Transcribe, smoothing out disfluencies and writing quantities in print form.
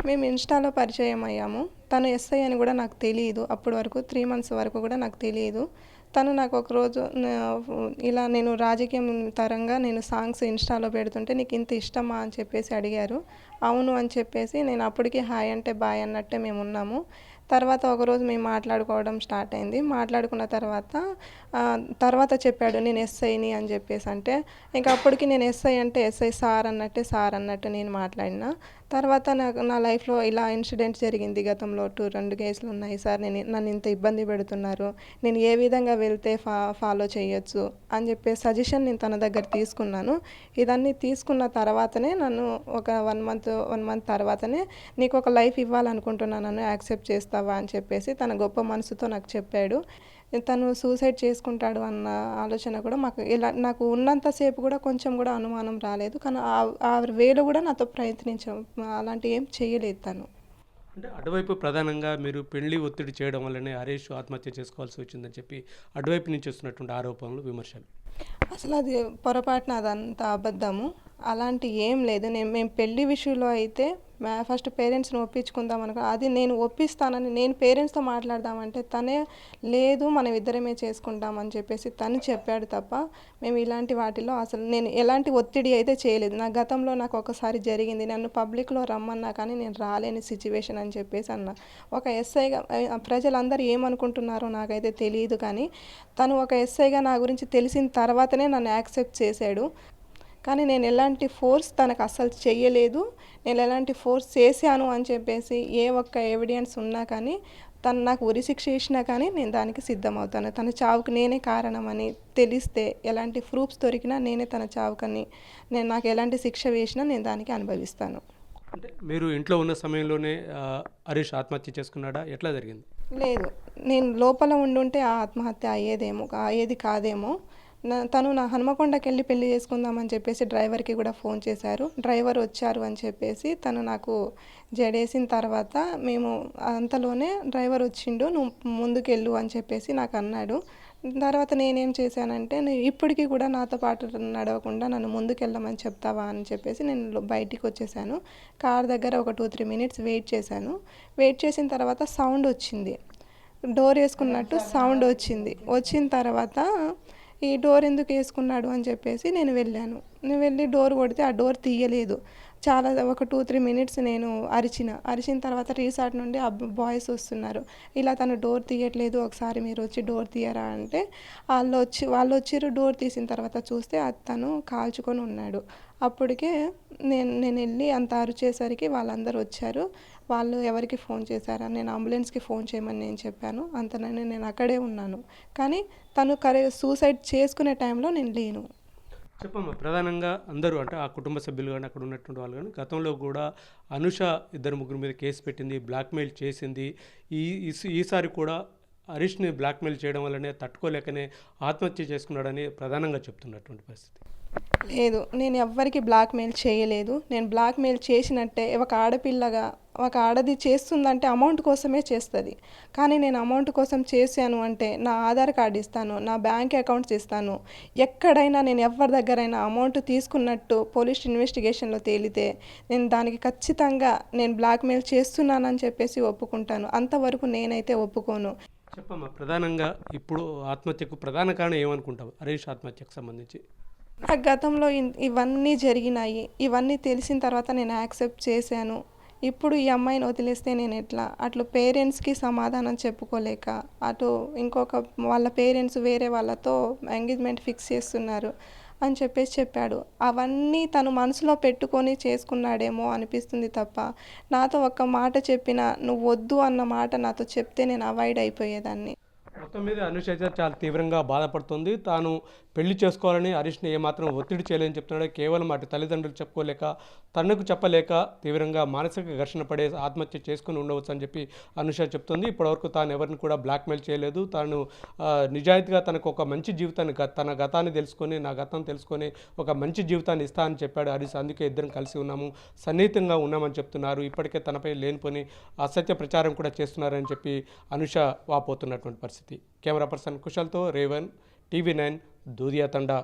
మేము ఇన్‌స్టాలో పరిచయం అయ్యాము. తను ఎస్ఐ అని గూడా నాకు తెలీదు. అప్పటి వరకు 3 మంత్స్ వరకు గూడా నాకు తెలీదు. తను నాకు ఒకరోజు ఇలా నేను రాజకీయం పరంగా నేను సాంగ్స్ ఇన్‌స్టాలో పెడుతుంటే "నీకింత ఇష్టమా?" అని చెప్పేసి అడిగారు. అవును అని చెప్పేసి నేను అప్పటికి హాయ్ అంటే బాయ్ అన్నట్టే మేమున్నాము. తర్వాత ఒకరోజు మేము మాట్లాడుకోవడం స్టార్ట్ అయింది. మాట్లాడుకున్న తర్వాత చెప్పాడు నేను ఎస్ఐని అని చెప్పేసి అంటే, ఇంక అప్పటికి నేను ఎస్ఐ అంటే ఎస్ఐ సార్ అన్నట్టు నేను మాట్లాడినా. తర్వాత నా లైఫ్‌లో ఇలా ఇన్సిడెంట్ జరిగింది గతంలో 2 కేసులు ఉన్నాయి సార్. నన్ను ఇంత ఇబ్బంది పెడుతున్నారు. నేను ఏ విధంగా వెళ్తే ఫాలో చేయొచ్చు అని చెప్పేసి సజెషన్ నేను తన దగ్గర తీసుకున్నాను. ఇదన్నీ తీసుకున్న తర్వాతనే నన్ను ఒక 1 మంత్ తర్వాతనే నీకు ఒక లైఫ్ ఇవ్వాలనుకుంటున్నాను యాక్సెప్ట్ చేస్తావా అని చెప్పేసి తన గొప్ప మనసుతో నాకు చెప్పాడు. తను సూసైడ్ చేసుకుంటాడు అన్న ఆలోచన కూడా నాకు ఉన్నంత సేపు కూడా కొంచెం కూడా అనుమానం రాలేదు. కానీ ఆ వేలో కూడా నాతో అలాంటివి ఏం చేయలేదు తను. అంటే అటువైపు ప్రధానంగా మీరు పెళ్లి ఒత్తిడి చేయడం వల్లనే హరీష్ ఆత్మహత్య చేసుకోవాల్సి వచ్చిందని చెప్పి అటువైపు నుంచి వస్తున్నటువంటి ఆరోపణలు, విమర్శలు. అసలు అది పొరపాటున అదంతా అబద్ధము. అలాంటి ఏం లేదు. మేము పెళ్లి విషయంలో అయితే ఫస్ట్ పేరెంట్స్‌ని ఒప్పించుకుందాం అది నేను ఒప్పిస్తానని నేను పేరెంట్స్‌తో మాట్లాడదామంటే తనే లేదు మనం ఇద్దరమే చేసుకుంటాం అని చెప్పేసి తను చెప్పాడు తప్ప మేము ఇలాంటి వాటిలో అసలు నేను ఎలాంటి ఒత్తిడి అయితే చేయలేదు. నా గతంలో నాకు ఒకసారి జరిగింది. నన్ను పబ్లిక్‌లో రమ్మన్నా కానీ నేను రాలేని సిట్యుయేషన్ అని చెప్పేసి అన్నా. ఒక ఎస్ఐగా ప్రజలందరూ ఏమనుకుంటున్నారో నాకైతే తెలీదు కానీ తను ఒక ఎస్ఐగా నా గురించి తెలిసిన తర్వాతనే నన్ను యాక్సెప్ట్ చేశాడు. కానీ నేను ఎలాంటి ఫోర్స్ తనకు అస్సలు చెయ్యలేదు. నేను ఎలాంటి ఫోర్స్ చేశాను అని చెప్పేసి ఏ ఒక్క ఎవిడెన్స్ ఉన్నా కానీ తను నాకు ఉరిశిక్ష వేసినా కానీ నేను దానికి సిద్ధమవుతాను. తన చావుకి నేనే కారణమని తెలిస్తే ఎలాంటి ప్రూఫ్స్ దొరికినా నేనే తన చావుకని నాకు ఎలాంటి శిక్ష వేసినా నేను దానికి అనుభవిస్తాను. అంటే మీరు ఇంట్లో ఉన్న సమయంలోనే హరీష్ ఆత్మహత్య చేసుకున్నాడా? ఎట్లా జరిగింది? లేదు. నేను లోపల ఉండుంటే ఆ ఆత్మహత్య అయ్యేది కాదేమో. తను నా హనుమకొండకెళ్ళి పెళ్లి చేసుకుందామని చెప్పేసి డ్రైవర్‌కి కూడా ఫోన్ చేశారు. డ్రైవర్ వచ్చారు అని చెప్పేసి తను నాకు జడేసిన తర్వాత మేము అంతలోనే డ్రైవర్ వచ్చిండు. నువ్వు ముందుకెళ్ళు అని చెప్పేసి నాకు అన్నాడు. తర్వాత నేనేం చేశానంటే ఇప్పటికి కూడా నాతో పాటు నడవకుండా నన్ను ముందుకెళ్ళమని చెప్తావా అని చెప్పేసి నేను బయటికి వచ్చేసాను. కార్ దగ్గర ఒక 2, 3 మినిట్స్ వెయిట్ చేశాను. వెయిట్ చేసిన తర్వాత సౌండ్ వచ్చింది. డోర్ వేసుకున్నట్టు సౌండ్ వచ్చింది. వచ్చిన తర్వాత ఈ డోర్ ఎందుకు వేసుకున్నాడు అని చెప్పేసి నేను వెళ్ళి డోర్ కొడితే ఆ డోర్ తీయలేదు. ఒక 2, 3 మినిట్స్ నేను అరిచిన తర్వాత రీసార్ట్ నుండి బాయ్స్ వస్తున్నారు. ఇలా తను డోర్ తీయట్లేదు, ఒకసారి మీరు వచ్చి డోర్ తీయరా అంటే వాళ్ళు వచ్చిర్రు. డోర్ తీసిన తర్వాత చూస్తే తను కాల్చుకొని ఉన్నాడు. అప్పటికే నేను వెళ్ళి అంత అరిచేసరికి వాళ్ళందరూ వచ్చారు. వాళ్ళు ఎవరికి ఫోన్ చేశారని నేను అంబులెన్స్‌కి ఫోన్ చేయమని నేను చెప్పాను. అంతలోనే నేను అక్కడే ఉన్నాను. కానీ తను సూసైడ్ చేసుకునే టైంలో నేను లేను. చెప్పమ్మా, ప్రధానంగా అందరూ అంటే ఆ కుటుంబ సభ్యులు కానీ అక్కడ ఉన్నటువంటి వాళ్ళు కానీ గతంలో కూడా అనుష 2, 3 మీద కేసు పెట్టింది, బ్లాక్మెయిల్ చేసింది. ఈసారి కూడా హరీష్ని బ్లాక్మెయిల్ చేయడం వల్లనే తట్టుకోలేకనే ఆత్మహత్య చేసుకున్నాడని ప్రధానంగా చెప్తున్నటువంటి పరిస్థితి. లేదు. నేను ఎవ్వరికి బ్లాక్‌మెయిల్ చేయలేదు. నేను బ్లాక్‌మెయిల్ చేసినట్టే ఒక ఆడది చేస్తుందంటే అమౌంట్ కోసమే చేస్తది. కానీ నేను అమౌంట్ కోసం చేశాను అంటే నా ఆధార్ కార్డ్ ఇస్తాను, నా బ్యాంక్ అకౌంట్స్ ఇస్తాను. ఎక్కడైనా నేను ఎవరి దగ్గరైనా అమౌంట్ తీసుకున్నట్టు పోలీస్ ఇన్వెస్టిగేషన్‌లో తేలితే నేను దానికి ఖచ్చితంగా నేను బ్లాక్‌మెయిల్ చేస్తున్నానని చెప్పేసి ఒప్పుకుంటాను. అంతవరకు నేనైతే ఒప్పుకోను. చెప్పమ్మా, ప్రధానంగా ఇప్పుడు ఆత్మహత్యకు ప్రధాన కారణం ఏమనుకుంటావు హరీష్ ఆత్మహత్యకు సంబంధించి? నాకు గతంలో ఇవన్నీ జరిగినాయి. ఇవన్నీ తెలిసిన తర్వాత నేను యాక్సెప్ట్ చేశాను. ఇప్పుడు ఈ అమ్మాయిని వదిలేస్తే నేనెట్లా? అటు పేరెంట్స్‌కి సమాధానం చెప్పుకోలేక, అటు వాళ్ళ పేరెంట్స్ వేరే వాళ్ళతో ఎంగేజ్‌మెంట్ ఫిక్స్ చేస్తున్నారు అని చెప్పేసి చెప్పాడు. అవన్నీ తను మనసులో పెట్టుకొని చేసుకున్నాడేమో అనిపిస్తుంది తప్ప, నాతో ఒక్క మాట చెప్పినా, "నువ్వు వద్దు" అన్న మాట నాతో చెప్తే నేను అవాయిడ్ అయిపోయేదాన్ని. మొత్తం మీద అనుష అయితే చాలా తీవ్రంగా బాధపడుతుంది. తాను పెళ్లి చేసుకోవాలని హరీష్ని ఏమాత్రం ఒత్తిడి చేయలేదని చెప్తున్నాడు. కేవలం అటు తల్లిదండ్రులు చెప్పుకోలేక, తనకు చెప్పలేక తీవ్రంగా మానసిక ఘర్షణ పడే ఆత్మహత్య చేసుకుని ఉండవచ్చు అని చెప్పి అనుష చెప్తుంది. ఇప్పటివరకు తాను ఎవరిని కూడా బ్లాక్మెయిల్ చేయలేదు. తాను నిజాయితీగా తనకు ఒక మంచి జీవితాన్ని తన గతాన్ని తెలుసుకొని, నా గతం తెలుసుకొని ఒక మంచి జీవితాన్ని ఇస్తా అని చెప్పాడు హరీష్. అందుకే ఇద్దరం కలిసి ఉన్నాము, సన్నిహితంగా ఉన్నామని చెప్తున్నారు. ఇప్పటికే తనపై లేనిపోని అసత్య ప్రచారం కూడా చేస్తున్నారని చెప్పి అనుష వాపోతున్నటువంటి పరిస్థితి. కెమెరా పర్సన్ కుశల్తో రేవన్, టీవీ 9 దూదియా తండా.